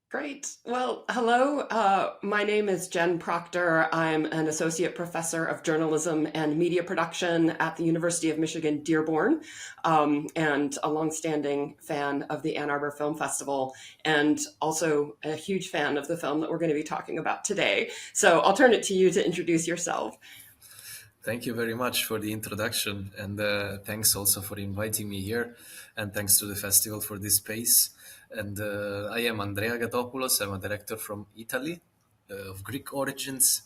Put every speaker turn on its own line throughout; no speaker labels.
Great. Well, hello. My name is Jen Proctor. I'm an associate professor of journalism and media production at the University of Michigan Dearborn, and a longstanding fan of the Ann Arbor Film Festival, and also a huge fan of the film that we're going to be talking about today. So I'll turn it to you to introduce yourself.
Thank you very much for the introduction, and thanks also for inviting me here, and thanks to the festival for this space. And I am Andrea Gatopoulos. I'm a director from Italy, of Greek origins,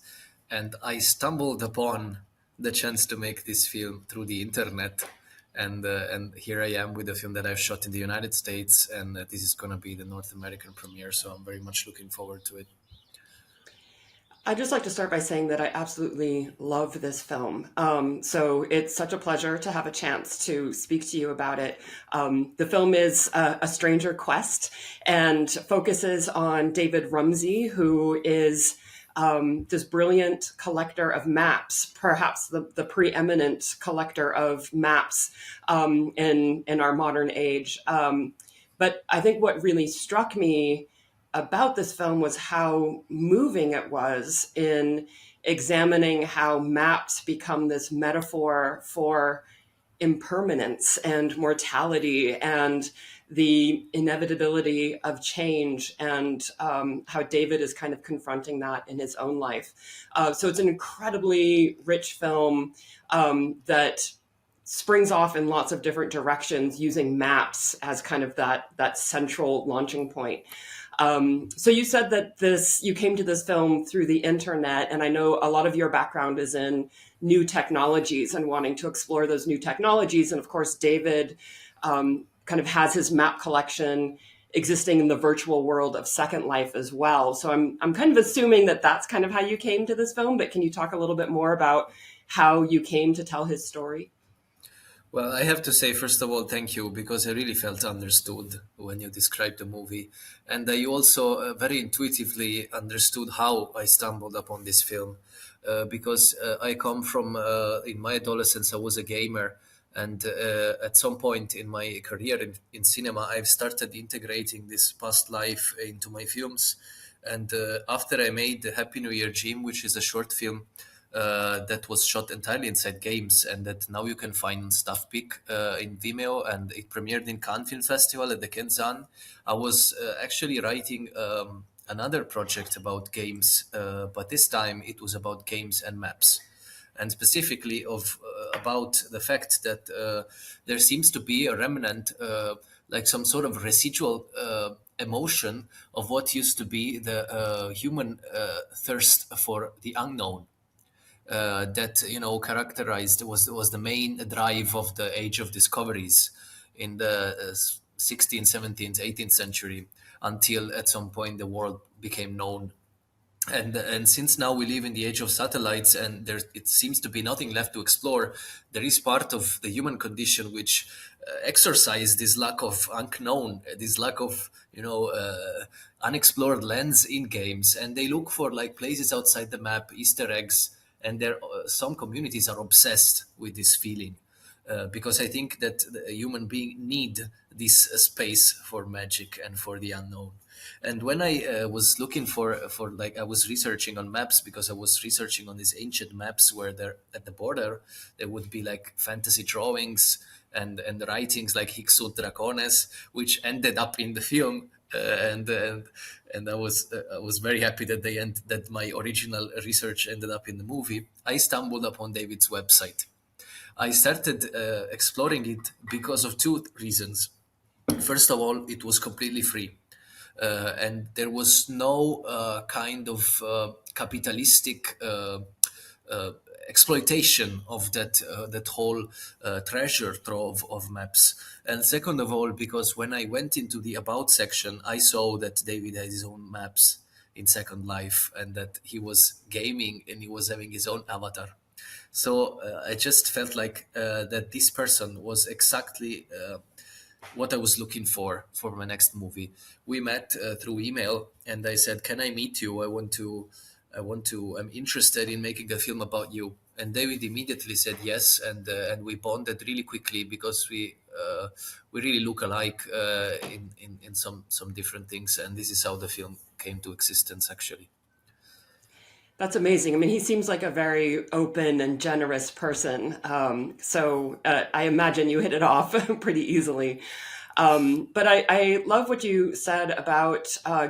and I stumbled upon the chance to make this film through the internet. And here I am with a film that I've shot in the United States, and this is going to be the North American premiere. So I'm very much looking forward to it.
I'd just like to start by saying that I absolutely love this film. So it's such a pleasure to have a chance to speak to you about it. The film is a Stranger Quest and focuses on David Rumsey, who is this brilliant collector of maps, perhaps the preeminent collector of maps in our modern age. But I think what really struck me about this film was how moving it was in examining how maps become this metaphor for impermanence and mortality and the inevitability of change, and how David is kind of confronting that in his own life. So it's an incredibly rich film that springs off in lots of different directions using maps as kind of that central launching point. So you said that you came to this film through the internet, and I know a lot of your background is in new technologies and wanting to explore those new technologies. And of course, David kind of has his map collection existing in the virtual world of Second Life as well. So I'm kind of assuming that that's kind of how you came to this film. But can you talk a little bit more about how you came to tell his story?
Well, I have to say, first of all, thank you because I really felt understood when you described the movie. And you also very intuitively understood how I stumbled upon this film. Because I come from, in my adolescence, I was a gamer. And at some point in my career in cinema, I've started integrating this past life into my films. And after I made the Happy New Year Jim, which is a short film, that was shot entirely inside games, and that now you can find on Stuff Peak in Vimeo, and it premiered in Cannes Film Festival at the Kenzan. I was actually writing another project about games, but this time it was about games and maps, and specifically of about the fact that there seems to be a remnant, like some sort of residual emotion of what used to be the human thirst for the unknown, that characterized was the main drive of the age of discoveries in the 16th, 17th, 18th century, until at some point the world became known. And since now we live in the age of satellites, and there it seems to be nothing left to explore, there is part of the human condition which exercise this lack of unknown, this lack of unexplored lands in games, and they look for like places outside the map, Easter eggs, and there some communities are obsessed with this feeling. Because I think that the human being need this space for magic and for the unknown. And when I was looking for like I was researching on maps, because I was researching on these ancient maps where there at the border there would be like fantasy drawings and writings like Hic sunt Dracones, which ended up in the film. And I was very happy that that my original research ended up in the movie. I stumbled upon David's website. I started exploring it because of two reasons. First of all, it was completely free. And there was no kind of capitalistic uh, exploitation of that whole treasure trove of maps. And second of all, because when I went into the about section, I saw that David had his own maps in Second Life, and that he was gaming and he was having his own avatar. So I just felt like that this person was exactly what I was looking for my next movie. We met through email, and I said, "Can I meet you? I'm interested in making a film about you." And David immediately said yes, and we bonded really quickly because we we really look alike in some different things, and this is how the film came to existence actually.
That's amazing. I mean, he seems like a very open and generous person. So I imagine you hit it off pretty easily. But I love what you said about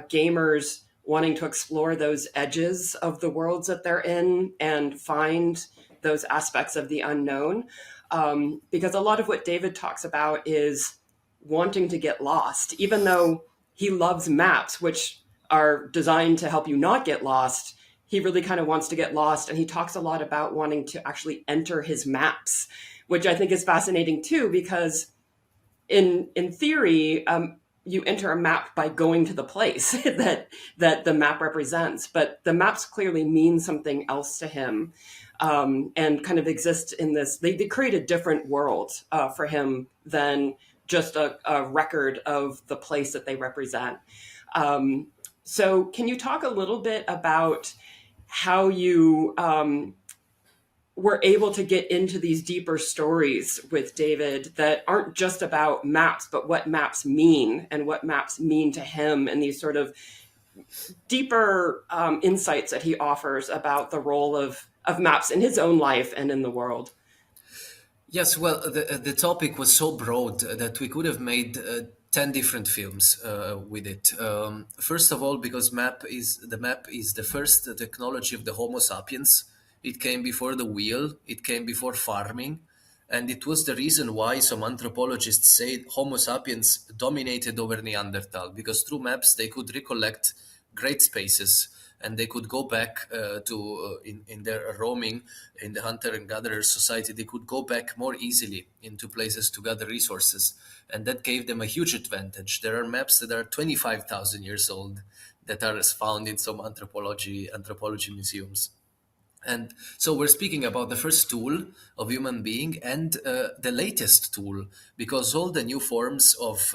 gamers wanting to explore those edges of the worlds that they're in and find those aspects of the unknown. Because a lot of what David talks about is wanting to get lost, even though he loves maps, which are designed to help you not get lost. He really kind of wants to get lost. And he talks a lot about wanting to actually enter his maps, which I think is fascinating too, because in theory, you enter a map by going to the place that the map represents, but the maps clearly mean something else to him, and kind of exist in this. They create a different world for him than just a record of the place that they represent. So, can you talk a little bit about how you were able to get into these deeper stories with David that aren't just about maps, but what maps mean and what maps mean to him, and these sort of deeper insights that he offers about the role of maps in his own life and in the world?
Yes, well, the topic was so broad that we could have made 10 different films with it. First of all, because the map is the first technology of the Homo sapiens. It came before the wheel, it came before farming, and it was the reason why some anthropologists say Homo sapiens dominated over Neanderthal, because through maps they could recollect great spaces, and they could go back in their roaming in the hunter and gatherer society. They could go back more easily into places to gather resources, and that gave them a huge advantage. There are maps that are 25,000 years old that are found in some anthropology museums. And so we're speaking about the first tool of human being, and the latest tool, because all the new forms of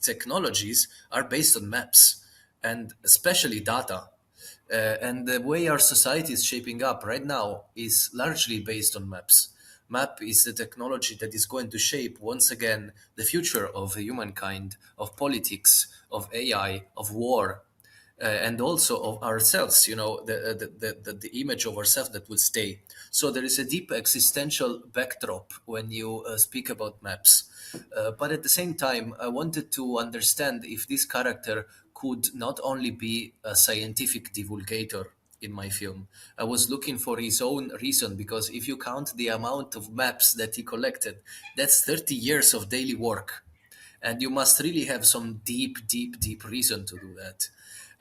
technologies are based on maps, and especially data. And the way our society is shaping up right now is largely based on maps. Map is the technology that is going to shape once again the future of humankind, of politics, of AI, of war, and also of ourselves, the image of ourselves that will stay. So there is a deep existential backdrop when you speak about maps. But at the same time, I wanted to understand if this character could not only be a scientific divulgator in my film. I was looking for his own reason, because if you count the amount of maps that he collected, that's 30 years of daily work. And you must really have some deep reason to do that.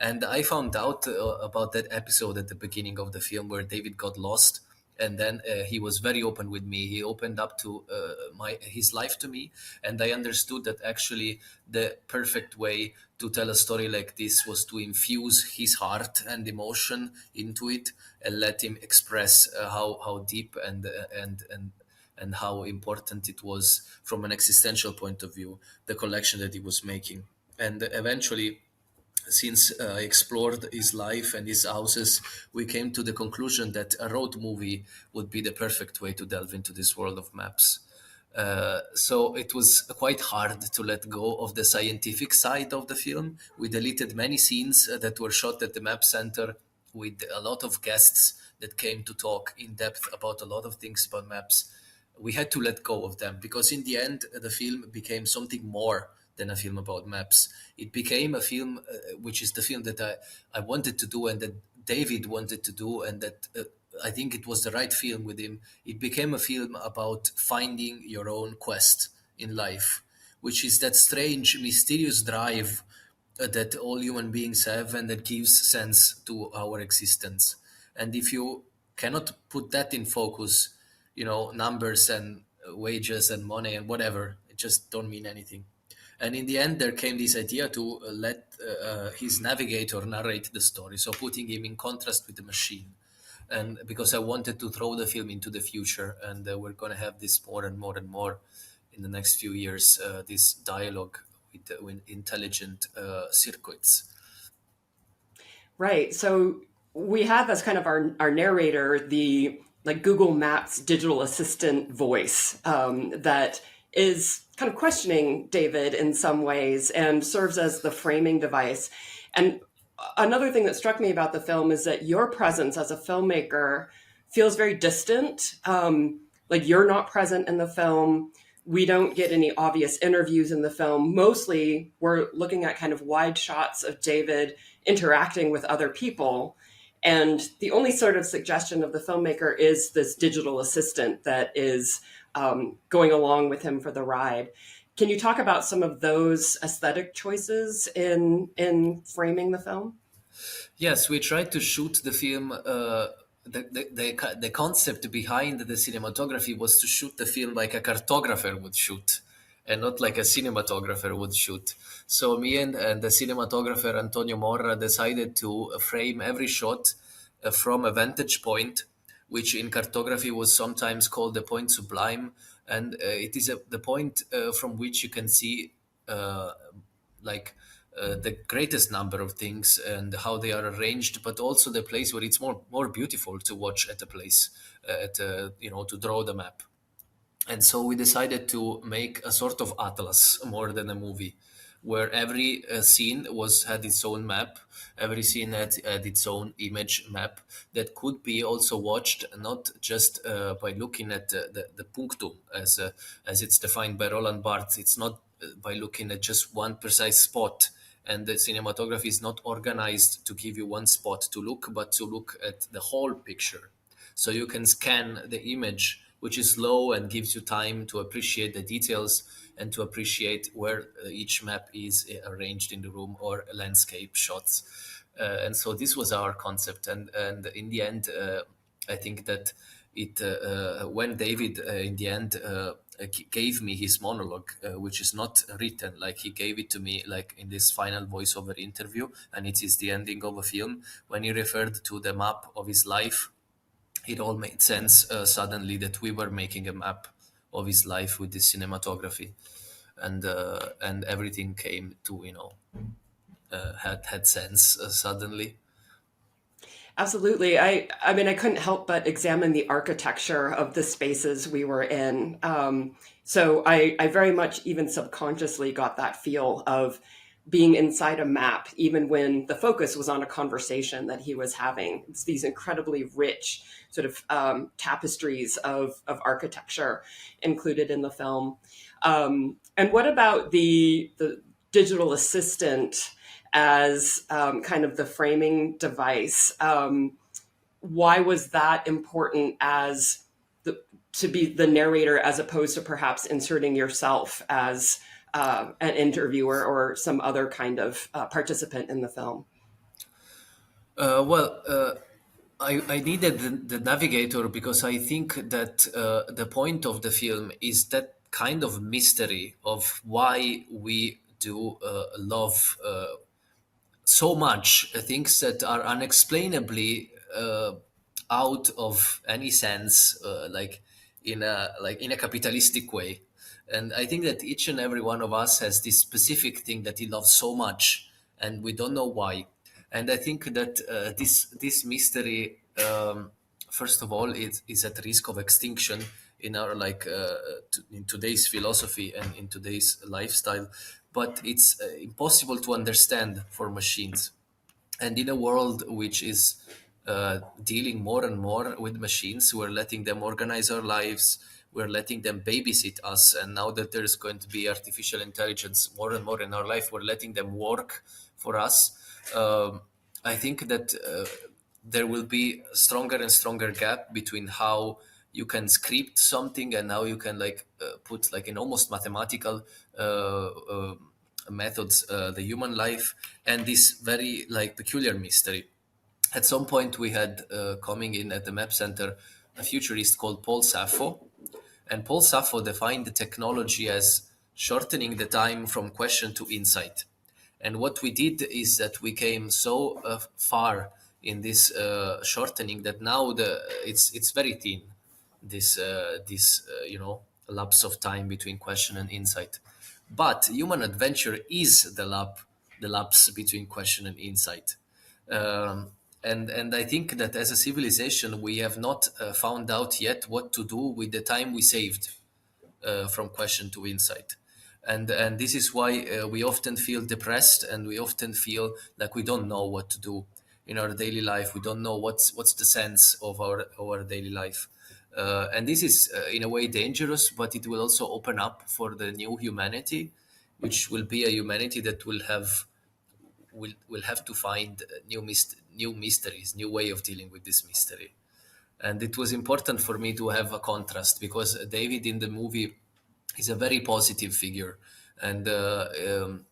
And I found out about that episode at the beginning of the film where David got lost, and then he was very open with me. He opened up to his life to me, and I understood that actually the perfect way to tell a story like this was to infuse his heart and emotion into it, and let him express how deep and how important it was from an existential point of view, the collection that he was making. And eventually, since I explored his life and his houses, we came to the conclusion that a road movie would be the perfect way to delve into this world of maps. So it was quite hard to let go of the scientific side of the film. We deleted many scenes that were shot at the map center with a lot of guests that came to talk in depth about a lot of things about maps. We had to let go of them, because in the end the film became something more than a film about maps. It became a film which is the film that I wanted to do, and that David wanted to do, and that I think it was the right film with him. It became a film about finding your own quest in life, which is that strange, mysterious drive that all human beings have, and that gives sense to our existence. And if you cannot put that in focus, numbers and wages and money and whatever, it just don't mean anything. And in the end, there came this idea to let his navigator narrate the story, so putting him in contrast with the machine. And because I wanted to throw the film into the future, and we're going to have this more and more and more in the next few years, this dialogue with intelligent circuits.
Right. So we have as kind of our narrator the like Google Maps digital assistant voice that is kind of questioning David in some ways and serves as the framing device. And another thing that struck me about the film is that your presence as a filmmaker feels very distant. Like you're not present in the film. We don't get any obvious interviews in the film. Mostly, we're looking at kind of wide shots of David interacting with other people. And the only sort of suggestion of the filmmaker is this digital assistant that is going along with him for the ride. Can you talk about some of those aesthetic choices in framing the film?
Yes, we tried to shoot the film. The concept behind the cinematography was to shoot the film like a cartographer would shoot, and not like a cinematographer would shoot. So me and the cinematographer Antonio Morra decided to frame every shot from a vantage point, which in cartography was sometimes called the point sublime, and it is the point from which you can see uh, like the greatest number of things and how they are arranged, but also the place where it's more beautiful to watch at a place, to draw the map. And so we decided to make a sort of atlas more than a movie, where every scene was had its own map. Every scene had its own image map that could be also watched not just by looking at the punctum as it's defined by Roland Barthes. It's not by looking at just one precise spot. And the cinematography is not organized to give you one spot to look, but to look at the whole picture. So you can scan the image, which is low and gives you time to appreciate the details and to appreciate where each map is arranged in the room or landscape shots. And so this was our concept. And in the end, I think that when David in the end gave me his monologue, which is not written, like he gave it to me like in this final voiceover interview, and it is the ending of a film. When he referred to the map of his life, it all made sense suddenly that we were making a map of his life with this cinematography, and everything came to had sense suddenly.
Absolutely. I mean, I couldn't help but examine the architecture of the spaces we were in. So I very much even subconsciously got that feel of being inside a map, even when the focus was on a conversation that he was having. It's these incredibly rich sort of tapestries of architecture included in the film. And what about the digital assistant as kind of the framing device? Why was that important as to be the narrator as opposed to perhaps inserting yourself as an interviewer or some other kind of participant in the film?
Well, I needed the navigator because I think that the point of the film is that kind of mystery of why we do love so much things that are unexplainably out of any sense, like in a capitalistic way. And I think that each and every one of us has this specific thing that he loves so much, and we don't know why. And I think that this mystery, first of all, is at risk of extinction in our in today's philosophy and in today's lifestyle, but it's impossible to understand for machines. And in a world which is dealing more and more with machines, we're letting them organize our lives, we're letting them babysit us. And now that there's going to be artificial intelligence more and more in our life, we're letting them work for us. I think that there will be a stronger and stronger gap between how you can script something and how you can put like in almost mathematical methods the human life, and this very like peculiar mystery. At some point we had coming in at the map center a futurist called Paul Sappho, and Paul Sappho defined the technology as shortening the time from question to insight. And what we did is that we came so far in this shortening that now it's very thin, this lapse of time between question and insight. But human adventure is the lapse between question and insight. And I think that as a civilization we have not found out yet what to do with the time we saved from question to insight. And this is why we often feel depressed, and we often feel like we don't know what to do in our daily life. We don't know what's the sense of our daily life. And this is in a way dangerous, but it will also open up for the new humanity, which will be a humanity that will have to find new mysteries, new way of dealing with this mystery. And it was important for me to have a contrast, because David in the movie is a very positive figure, and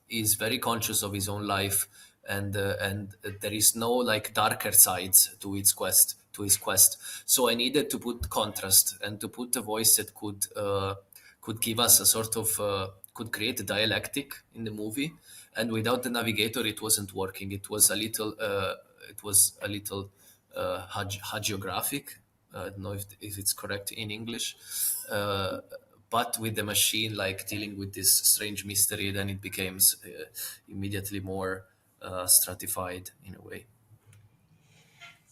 is very conscious of his own life, and there is no like darker sides to his quest. So I needed to put contrast and to put a voice that could give us a sort of could create a dialectic in the movie. And without the navigator it wasn't working. It was a little hagiographic. I don't know if it's correct in English. Uh, but with the machine like dealing with this strange mystery, then it becomes immediately more stratified in a way.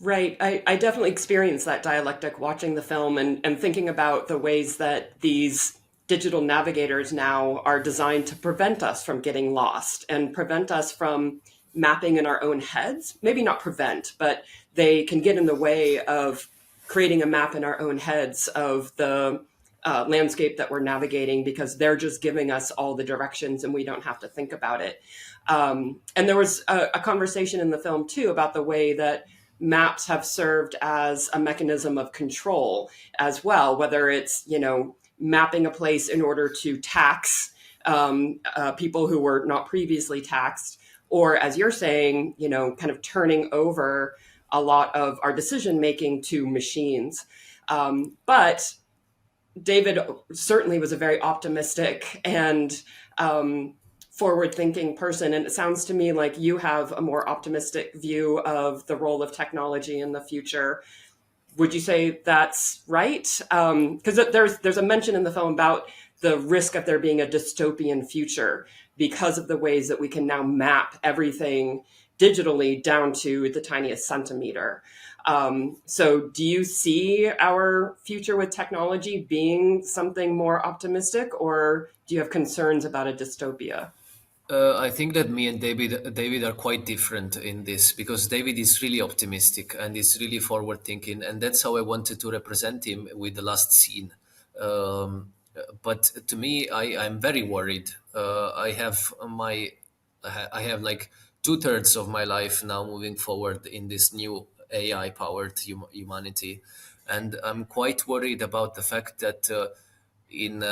Right. I definitely experienced that dialectic watching the film and thinking about the ways that these digital navigators now are designed to prevent us from getting lost and prevent us from mapping in our own heads. Maybe not prevent, but they can get in the way of creating a map in our own heads of the landscape that we're navigating, because they're just giving us all the directions and we don't have to think about it. And there was a conversation in the film too about the way that maps have served as a mechanism of control as well, whether it's, mapping a place in order to tax people who were not previously taxed, or as you're saying, kind of turning over a lot of our decision making to machines. But David certainly was a very optimistic and forward thinking person. And it sounds to me like you have a more optimistic view of the role of technology in the future. Would you say that's right? Because there's a mention in the film about the risk of there being a dystopian future because of the ways that we can now map everything digitally down to the tiniest centimeter. So do you see our future with technology being something more optimistic, or do you have concerns about a dystopia?
I think that me and David are quite different in this, because David is really optimistic and is really forward thinking, and that's how I wanted to represent him with the last scene. But to me, I'm very worried. I have like two-thirds of my life now moving forward in this new AI powered humanity, and I'm quite worried about the fact that in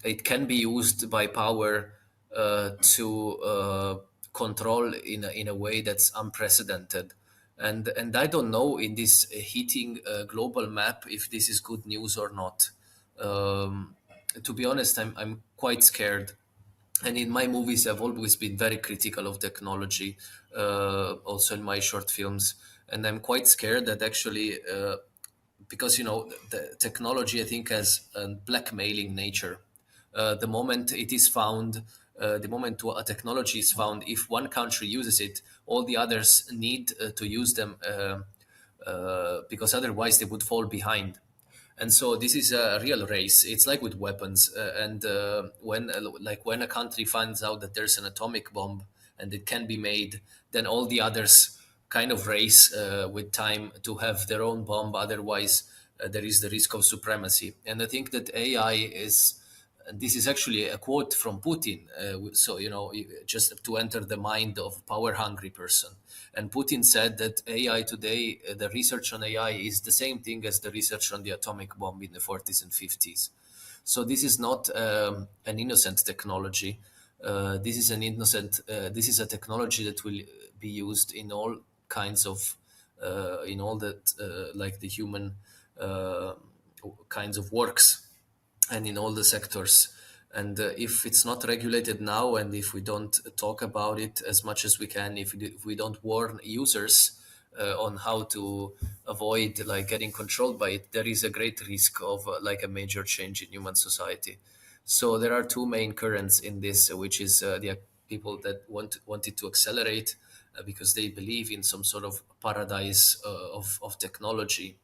it can be used by power to control in a way that's unprecedented. And I don't know in this heating global map if this is good news or not. Um, to be honest, I'm quite scared. And in my movies, I've always been very critical of technology, also in my short films. And I'm quite scared that actually, because the technology, I think, has a blackmailing nature. The moment it is found, the moment a technology is found, if one country uses it, all the others need to use them, because otherwise they would fall behind. And so this is a real race. It's like with weapons, and when a country finds out that there's an atomic bomb and it can be made, then all the others kind of race with time to have their own bomb. Otherwise, there is the risk of supremacy. And I think that AI is. And this is actually a quote from Putin. So, just to enter the mind of power-hungry person. And Putin said that AI today, the research on AI is the same thing as the research on the atomic bomb in the 40s and 50s. So this is not an innocent technology. This is a technology that will be used in all kinds of, in all that, like the human uh, kinds of works, and in all the sectors. And if it's not regulated now, and if we don't talk about it as much as we can, if we don't warn users on how to avoid like getting controlled by it, there is a great risk of like a major change in human society. So there are two main currents in this, which is the people that want it to accelerate because they believe in some sort of paradise of technology,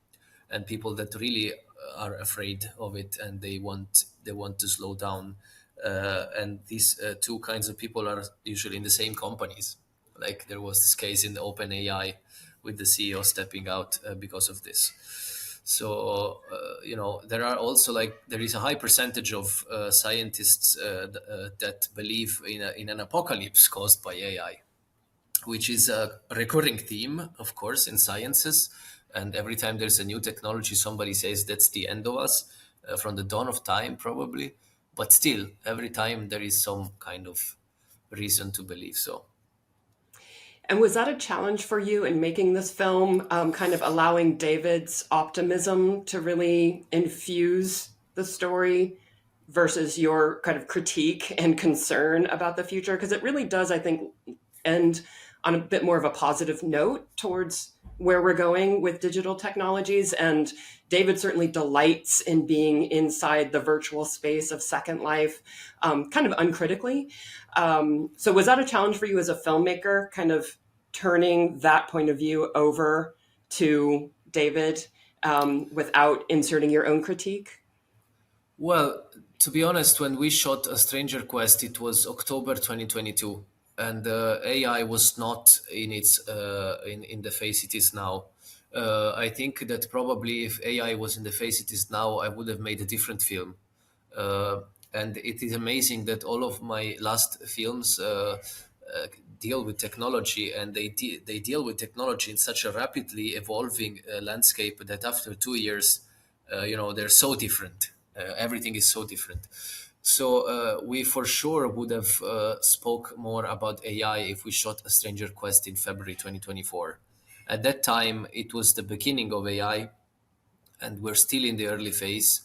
and people that really are afraid of it, and they want to slow down and these two kinds of people are usually in the same companies. Like there was this case in the OpenAI with the CEO stepping out because of this. So there are also there is a high percentage of scientists that believe in an apocalypse caused by AI, which is a recurring theme, of course, in sciences. And every time there's a new technology, somebody says that's the end of us, from the dawn of time, probably. But still, every time there is some kind of reason to believe so.
And was that a challenge for you in making this film, kind of allowing David's optimism to really infuse the story versus your kind of critique and concern about the future? Because it really does, I think, end on a bit more of a positive note towards where we're going with digital technologies. And David certainly delights in being inside the virtual space of Second Life, kind of uncritically. So was that a challenge for you as a filmmaker, kind of turning that point of view over to David, without inserting your own critique?
Well, to be honest, when we shot A Stranger Quest, it was October 2022, and AI was not in its in the phase it is now. I think that probably if AI was in the phase it is now, I would have made a different film. Uh, and it is amazing that all of my last films deal with technology, and they deal with technology in such a rapidly evolving landscape that after 2 years, they're so different. Everything is so different. So we for sure would have spoke more about AI if we shot A Stranger Quest in February 2024. At that time, it was the beginning of AI, and we're still in the early phase.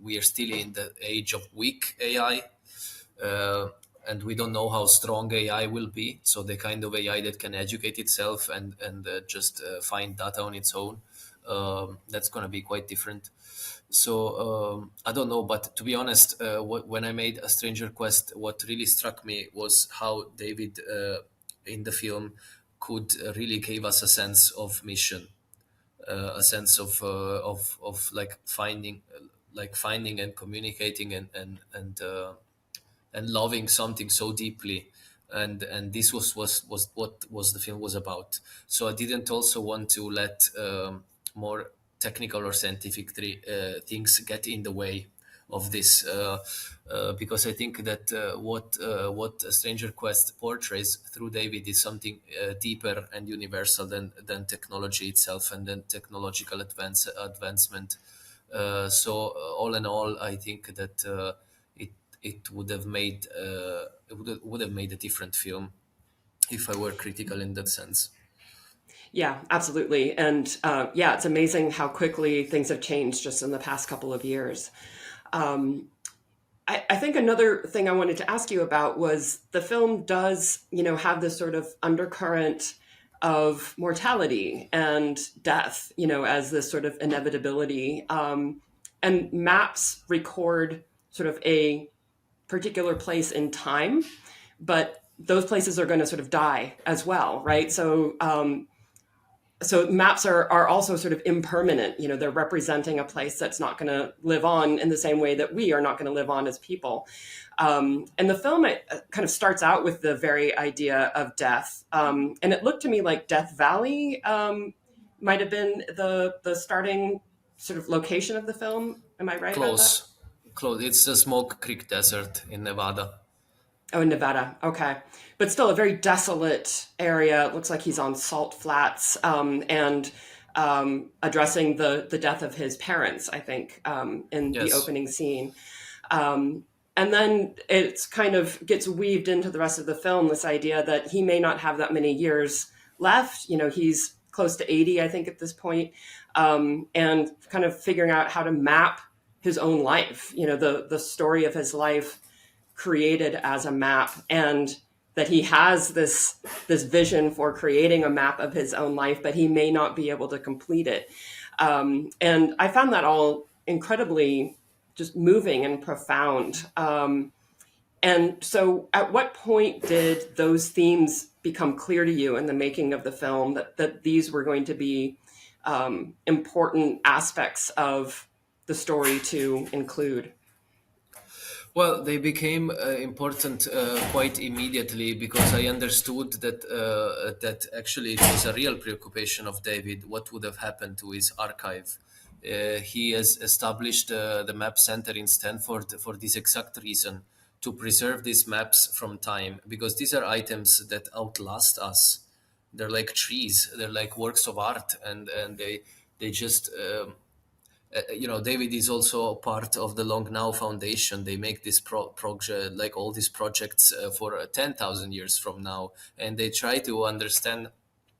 We are still in the age of weak AI, and we don't know how strong AI will be. So the kind of AI that can educate itself and just find data on its own, that's going to be quite different. So I don't know, but to be honest, when I made A Stranger Quest, what really struck me was how David in the film could really give us a sense of mission, a sense of finding and communicating and loving something so deeply, and this was what was the film was about. So I didn't also want to let more technical or scientific things get in the way of this, because I think that what A Stranger Quest portrays through David is something deeper and universal than technology itself and then technological advancement. So all in all, I think that it would have made would have made a different film if I were critical in that sense.
Yeah, absolutely. And yeah, it's amazing how quickly things have changed just in the past couple of years. Um, I think another thing I wanted to ask you about was the film does, have this sort of undercurrent of mortality and death, as this sort of inevitability. And maps record sort of a particular place in time, but those places are going to sort of die as well, right? So maps are also sort of impermanent. They're representing a place that's not going to live on in the same way that we are not going to live on as people. And the film kind of starts out with the very idea of death. And it looked to me like Death Valley might have been the starting sort of location of the film. Am I right about that?
Close, close. It's the Smoke Creek Desert in Nevada.
Oh, in Nevada. Okay. But still a very desolate area. It looks like he's on salt flats, and addressing the death of his parents, I think, in the
Yes.
opening scene. And then it's kind of gets weaved into the rest of the film, this idea that he may not have that many years left. He's close to 80, I think, at this point, and kind of figuring out how to map his own life, the story of his life created as a map, and that he has this vision for creating a map of his own life, but he may not be able to complete it. And I found that all incredibly just moving and profound. And so at what point did those themes become clear to you in the making of the film, that these were going to be important aspects of the story to include?
Well, they became important quite immediately because I understood that actually it was a real preoccupation of David. What would have happened to his archive? He has established the Map Center in Stanford for this exact reason, to preserve these maps from time, because these are items that outlast us. They're like trees. They're like works of art, and they just David is also part of the Long Now Foundation. They make this project, like all these projects, for 10,000 years from now, and they try to understand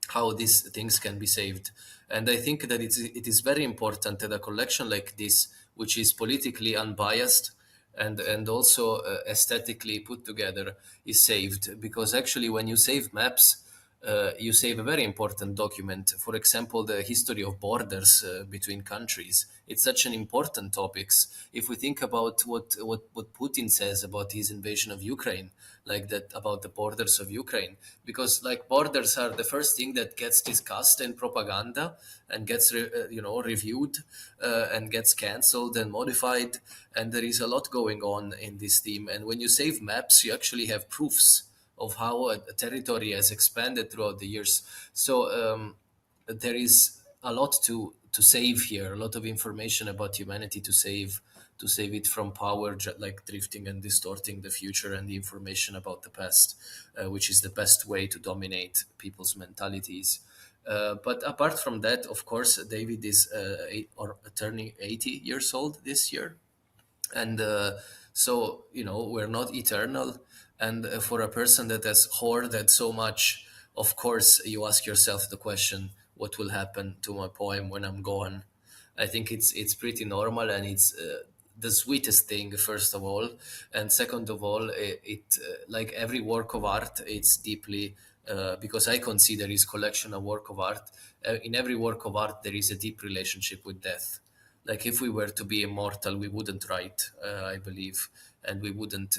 how these things can be saved. And I think that it is very important that a collection like this, which is politically unbiased and also aesthetically put together, is saved, because actually when you save maps, you save a very important document. For example, the history of borders between countries. It's such an important topic. If we think about what Putin says about his invasion of Ukraine, like that, about the borders of Ukraine, because like borders are the first thing that gets discussed in propaganda and gets reviewed and gets cancelled and modified, and there is a lot going on in this theme. And when you save maps, you actually have proofs of how a territory has expanded throughout the years. So there is a lot to save here, a lot of information about humanity to save it from power, like drifting and distorting the future, and the information about the past, which is the best way to dominate people's mentalities. But apart from that, of course, David is turning 80 years old this year, and so we're not eternal. And for a person that has hoarded so much, of course you ask yourself the question, what will happen to my poem when I'm gone? I think it's pretty normal, and it's the sweetest thing, first of all. And second of all, like every work of art, it's deeply because I consider his collection a work of art. In every work of art there is a deep relationship with death. Like if we were to be immortal, we wouldn't write, I believe, and we wouldn't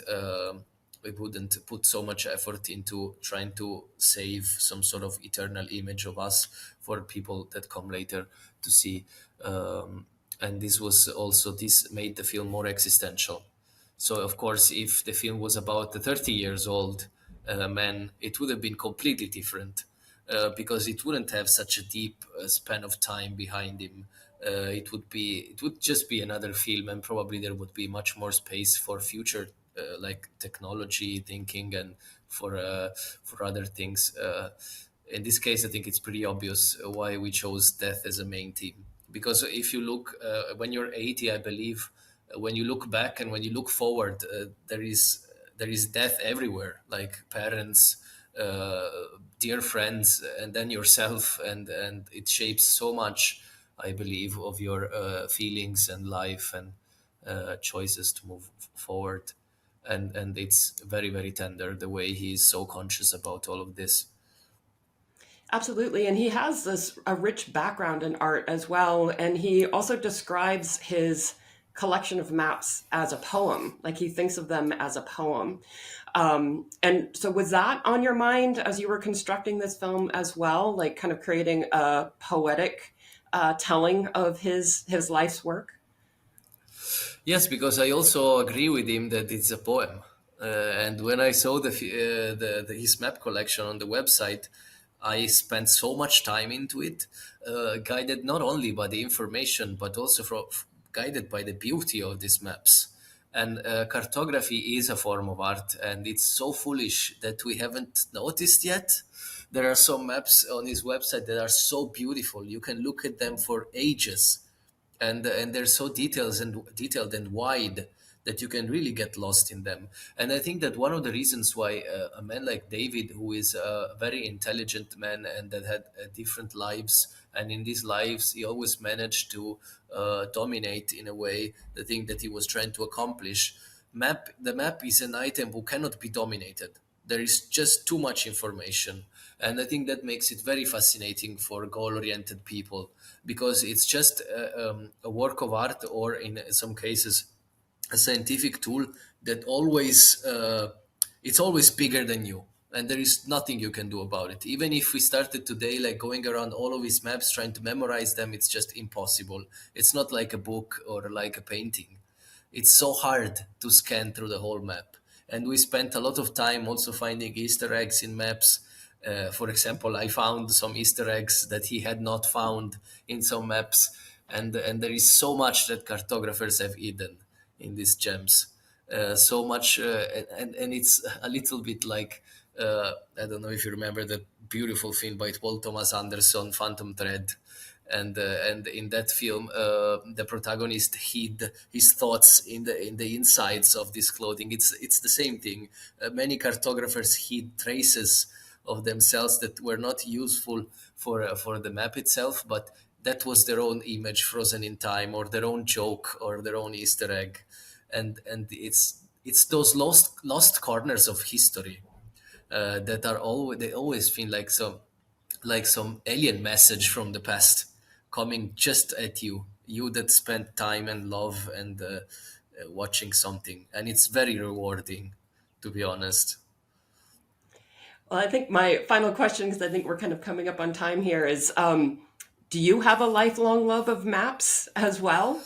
put so much effort into trying to save some sort of eternal image of us for people that come later to see. And this made the film more existential. So of course, if the film was about the 30 years old man, it would have been completely different, because it wouldn't have such a deep span of time behind him. It would just be another film, and probably there would be much more space for future like technology thinking, and for other things. In this case, I think it's pretty obvious why we chose death as a main theme. Because if you look, when you're 80, I believe, when you look back and when you look forward, there is death everywhere, like parents, uh, dear friends, and then yourself, and it shapes so much, I believe, of your feelings and life, and choices to move forward. And it's very, very tender the way he's so conscious about all of this.
Absolutely. And he has this a rich background in art as well. And he also describes his collection of maps as a poem, like he thinks of them as a poem. And so was that on your mind as you were constructing this film as well, like kind of creating a poetic telling of his life's work?
Yes, because I also agree with him that it's a poem. And when I saw his map collection on the website, I spent so much time into it, guided not only by the information, but also guided by the beauty of these maps. And cartography is a form of art, and it's so foolish that we haven't noticed yet. There are some maps on his website that are so beautiful. You can look at them for ages, and they're so detailed and wide that you can really get lost in them. And I think that one of the reasons why a man like David, who is a very intelligent man and that had different lives, and in these lives he always managed to dominate in a way the thing that he was trying to accomplish. The map is an item who cannot be dominated. There is just too much information, and I think that makes it very fascinating for goal-oriented people, because it's just a work of art, or in some cases a scientific tool that always it's always bigger than you, and there is nothing you can do about it. Even if we started today like going around all of his maps trying to memorize them, it's just impossible. It's not like a book or like a painting. it's so hard to scan through the whole map. And we spent a lot of time also finding Easter eggs in maps. For example, I found some Easter eggs that he had not found in some maps, and there is so much that cartographers have hidden in these gems. So much, and it's a little bit like I don't know if you remember the beautiful film by Paul Thomas Anderson, Phantom Thread, and in that film, the protagonist hid his thoughts in the insides of this clothing. It's the same thing. Many cartographers hid traces of themselves that were not useful for the map itself, but that was their own image frozen in time, or their own joke, or their own Easter egg, and it's those lost corners of history that are always they always feel like some alien message from the past coming just at you, you that spent time and love and watching something, and it's very rewarding, to be honest.
Well, I think my final question, because I think we're kind of coming up on time here, is do you have a lifelong love of maps as well?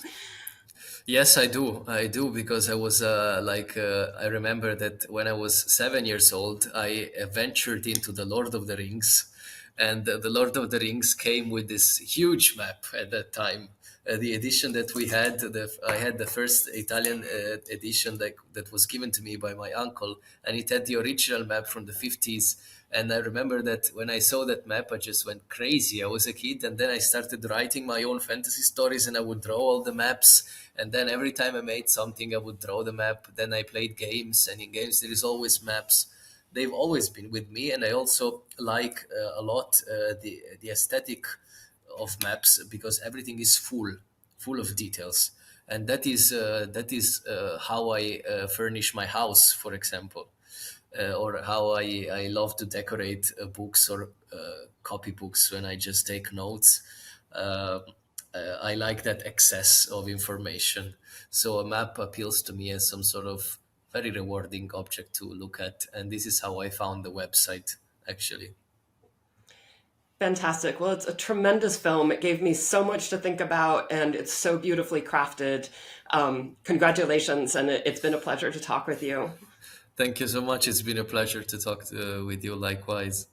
Yes, I do. I do because I was I remember that when I was 7 years old, I ventured into the Lord of the Rings, and the Lord of the Rings came with this huge map at that time. The edition that we had, I had the first Italian edition that was given to me by my uncle, and it had the original map from the 50s. And I remember that when I saw that map, I just went crazy. I was a kid, and then I started writing my own fantasy stories, and I would draw all the maps. And then every time I made something, I would draw the map. Then I played games, and in games, there is always maps. They've always been with me, and I also like a lot the aesthetic of maps because everything is full of details, and that is how I furnish my house, for example, or how I love to decorate books or copybooks when I just take notes. Uh, I like that excess of information. So a map appeals to me as some sort of very rewarding object to look at. And this is how I found the website, actually.
Fantastic. Well, it's a tremendous film. It gave me so much to think about, and it's so beautifully crafted. Congratulations, and it's been a pleasure to talk with you.
Thank you so much. It's been a pleasure to talk with you likewise.